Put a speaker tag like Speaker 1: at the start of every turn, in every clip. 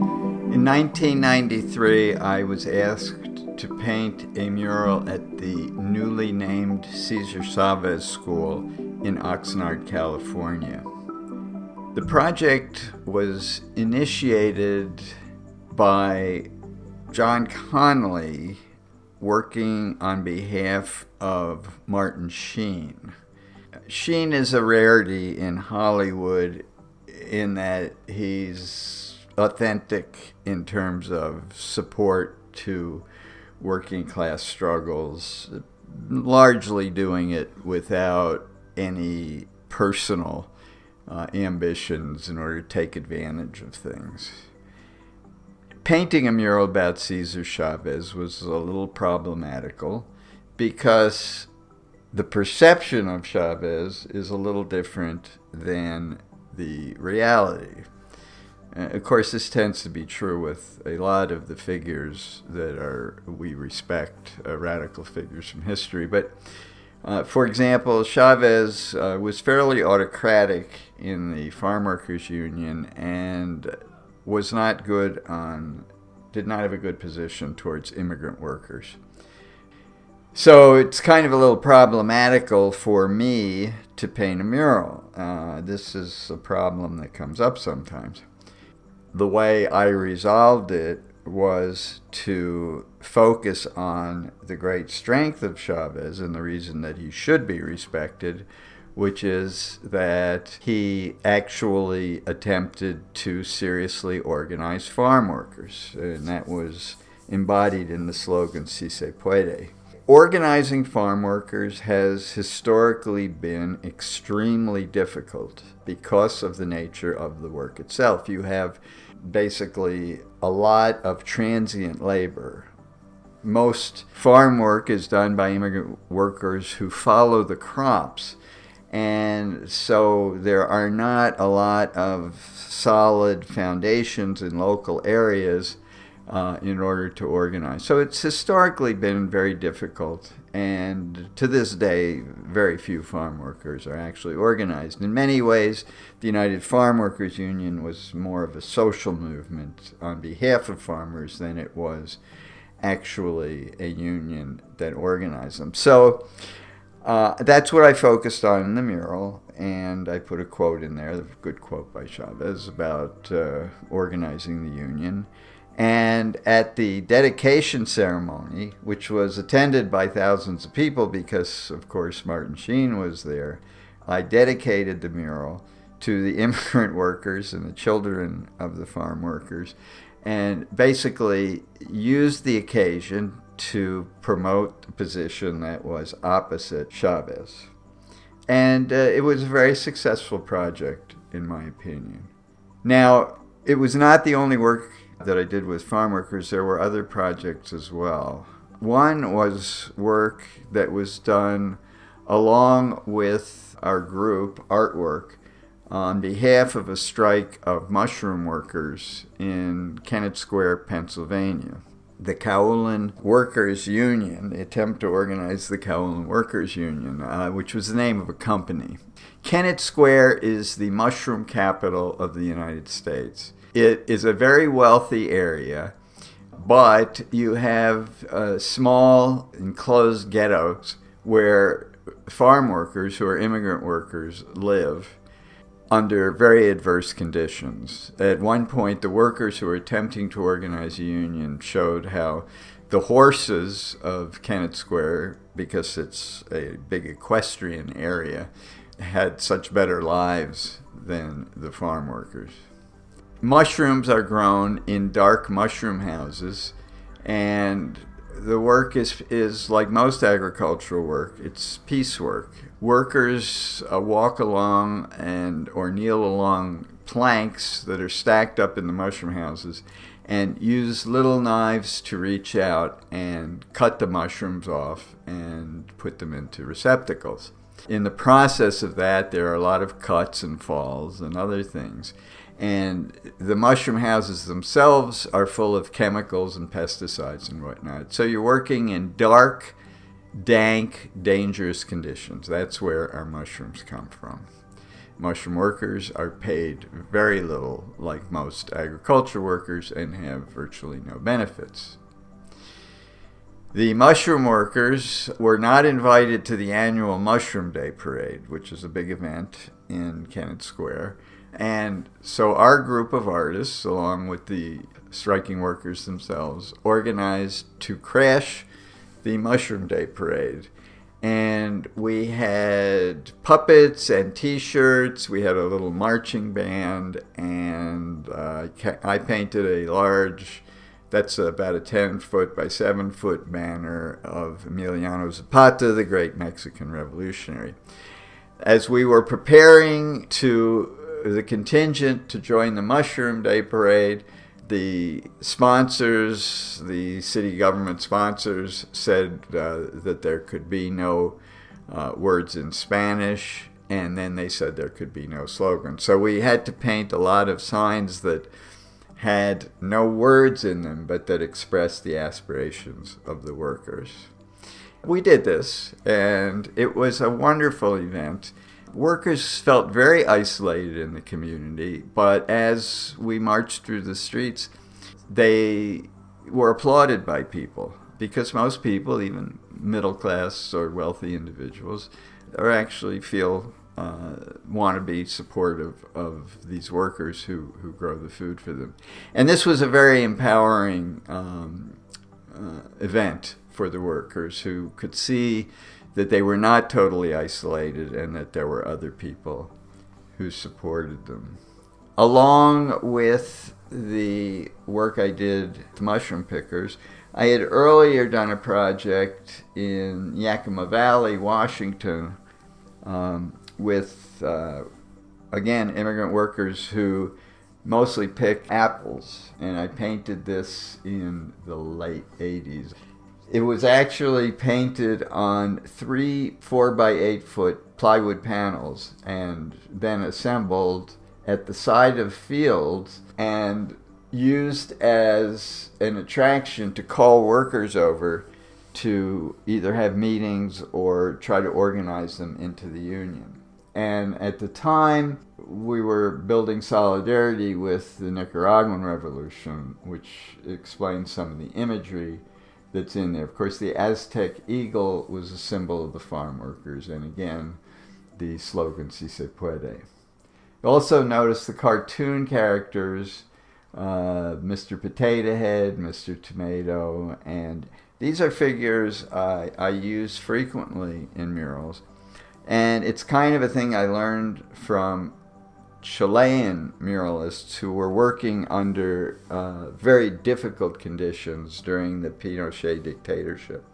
Speaker 1: In 1993, I was asked to paint a mural at the newly named Cesar Chavez School in Oxnard, California. The project was initiated by John Connolly working on behalf of Martin Sheen. Sheen is a rarity in Hollywood in that he's authentic in terms of support to working class struggles, largely doing it without any personal ambitions in order to take advantage of things. Painting a mural about Cesar Chavez was a little problematical because the perception of Chavez is a little different than the reality. Of course, this tends to be true with a lot of the figures that we respect, radical figures from history. But, for example, Chavez was fairly autocratic in the Farm Workers Union and did not have a good position towards immigrant workers. So it's kind of a little problematical for me to paint a mural. This is a problem that comes up sometimes. The way I resolved it was to focus on the great strength of Chavez and the reason that he should be respected, which is that he actually attempted to seriously organize farm workers, and that was embodied in the slogan "Si se puede." Organizing farm workers has historically been extremely difficult because of the nature of the work itself. You have basically a lot of transient labor. Most farm work is done by immigrant workers who follow the crops, and so there are not a lot of solid foundations in local areas in order to organize. So it's historically been very difficult, and to this day, very few farm workers are actually organized. In many ways, the United Farm Workers Union was more of a social movement on behalf of farmers than it was actually a union that organized them. So that's what I focused on in the mural, and I put a quote in there, a good quote by Chavez about organizing the union. And at the dedication ceremony, which was attended by thousands of people because, of course, Martin Sheen was there, I dedicated the mural to the immigrant workers and the children of the farm workers, and basically used the occasion to promote the position that was opposite Chavez. And it was a very successful project, in my opinion. Now, it was not the only work that I did with farm workers. There were other projects as well. One was work that was done along with our group, Artwork, on behalf of a strike of mushroom workers in Kennett Square, Pennsylvania. The Kowloon Workers Union, the attempt to organize the Kowloon Workers Union, which was the name of a company. Kennett Square is the mushroom capital of the United States. It is a very wealthy area, but you have small enclosed ghettos where farm workers who are immigrant workers live under very adverse conditions. At one point, the workers who were attempting to organize a union showed how the horses of Kennett Square, because it's a big equestrian area, had such better lives than the farm workers. Mushrooms are grown in dark mushroom houses, and the work is like most agricultural work. It's piecework. Workers walk along or kneel along planks that are stacked up in the mushroom houses and use little knives to reach out and cut the mushrooms off and put them into receptacles. In the process of that, there are a lot of cuts and falls and other things. And the mushroom houses themselves are full of chemicals and pesticides and whatnot. So you're working in dark, dank, dangerous conditions. That's where our mushrooms come from. Mushroom workers are paid very little, like most agriculture workers, and have virtually no benefits. The mushroom workers were not invited to the annual Mushroom Day Parade, which is a big event in Kennett Square. And so our group of artists, along with the striking workers themselves, organized to crash the Mushroom Day Parade. And we had puppets and T-shirts. We had a little marching band, and I painted a large, that's about a 10-foot by 7-foot banner of Emiliano Zapata, the great Mexican revolutionary. As we were preparing the contingent to join the Mushroom Day Parade, the sponsors, the city government sponsors, said that there could be no words in Spanish, and then they said there could be no slogan. So we had to paint a lot of signs that had no words in them, but that expressed the aspirations of the workers. We did this, and it was a wonderful event. Workers felt very isolated in the community, but as we marched through the streets, they were applauded by people, because most people, even middle class or wealthy individuals, actually want to be supportive of these workers who grow the food for them. And this was a very empowering event for the workers, who could see that they were not totally isolated and that there were other people who supported them. Along with the work I did with mushroom pickers, I had earlier done a project in Yakima Valley, Washington, with, again, immigrant workers who mostly pick apples. And I painted this in the late 80s. It was actually painted on 3 4-by-8-foot plywood panels and then assembled at the side of fields and used as an attraction to call workers over to either have meetings or try to organize them into the union. And at the time, we were building solidarity with the Nicaraguan Revolution, which explains some of the imagery that's in there. Of course, the Aztec eagle was a symbol of the farm workers, and again, the slogan "Si se puede." Also notice the cartoon characters, Mr. Potato Head, Mr. Tomato, and these are figures I use frequently in murals. And it's kind of a thing I learned from Chilean muralists who were working under very difficult conditions during the Pinochet dictatorship.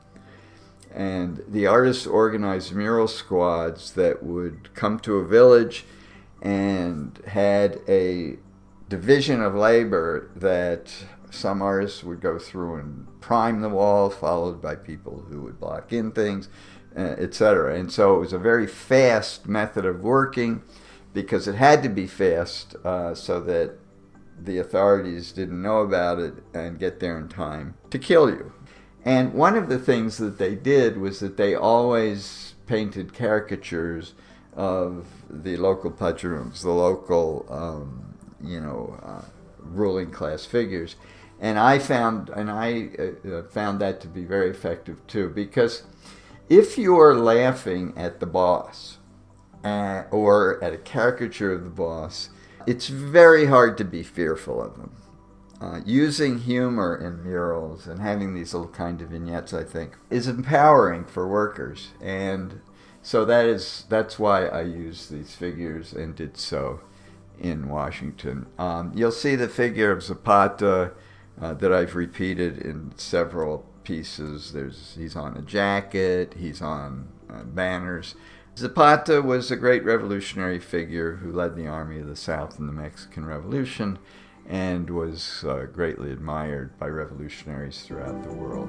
Speaker 1: And the artists organized mural squads that would come to a village and had a division of labor that some artists would go through and prime the wall, followed by people who would block in things, etc. And so it was a very fast method of working, because it had to be fast so that the authorities didn't know about it and get there in time to kill you. And one of the things that they did was that they always painted caricatures of the local padrones, the local, ruling class figures. And I found that to be very effective too, because if you are laughing at the boss, or at a caricature of the boss, it's very hard to be fearful of them. Using humor in murals and having these little kind of vignettes, I think, is empowering for workers. And so that's why I use these figures and did so in Washington. You'll see the figure of Zapata that I've repeated in several pieces. He's on a jacket, he's on banners. Zapata was a great revolutionary figure who led the Army of the South in the Mexican Revolution and was greatly admired by revolutionaries throughout the world.